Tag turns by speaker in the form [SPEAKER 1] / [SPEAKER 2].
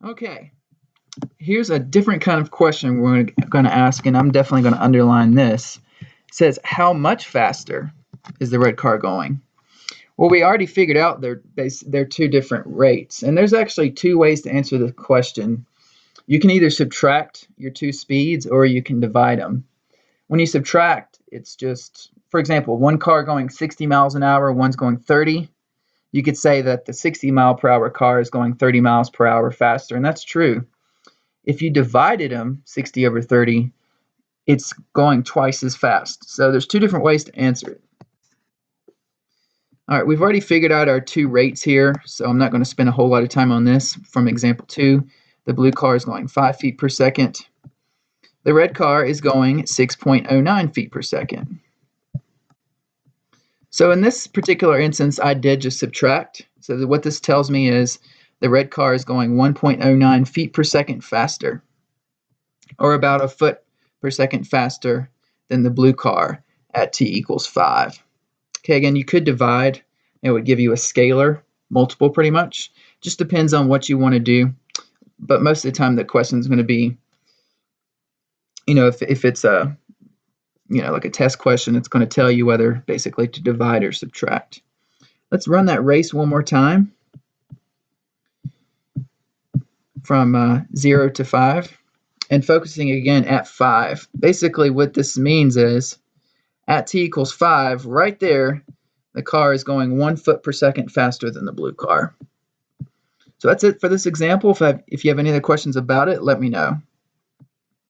[SPEAKER 1] Okay, here's a different kind of question we're going to ask, and I'm definitely going to underline this. It says, how much faster is the red car going? Well, we already figured out they're two different rates, and there's actually two ways to answer the question. You can either subtract your two speeds or you can divide them. When you subtract, it's just, for example, one car going 60 miles an hour, one's going 30. You could say that the 60 mile per hour car is going 30 miles per hour faster, and that's true. If you divided them, 60 over 30, it's going twice as fast. So there's two different ways to answer it. All right, we've already figured out our two rates here, so I'm not going to spend a whole lot of time on this. From example 2, the blue car is going 5 feet per second. The red car is going 6.09 feet per second. So in this particular instance, I did just subtract. So what this tells me is the red car is going 1.09 feet per second faster, or about a foot per second faster than the blue car at t equals 5. Okay, again, you could divide. It would give you a scalar multiple pretty much. Just depends on what you want to do. But most of the time the question is going to be, if it's a, like a test question, it's going to tell you whether basically to divide or subtract. Let's run that race one more time from 0 to 5 and focusing again at 5. Basically what this means is at t equals 5, right there, the car is going 1 foot per second faster than the blue car. So that's it for this example. If you have any other questions about it, let me know.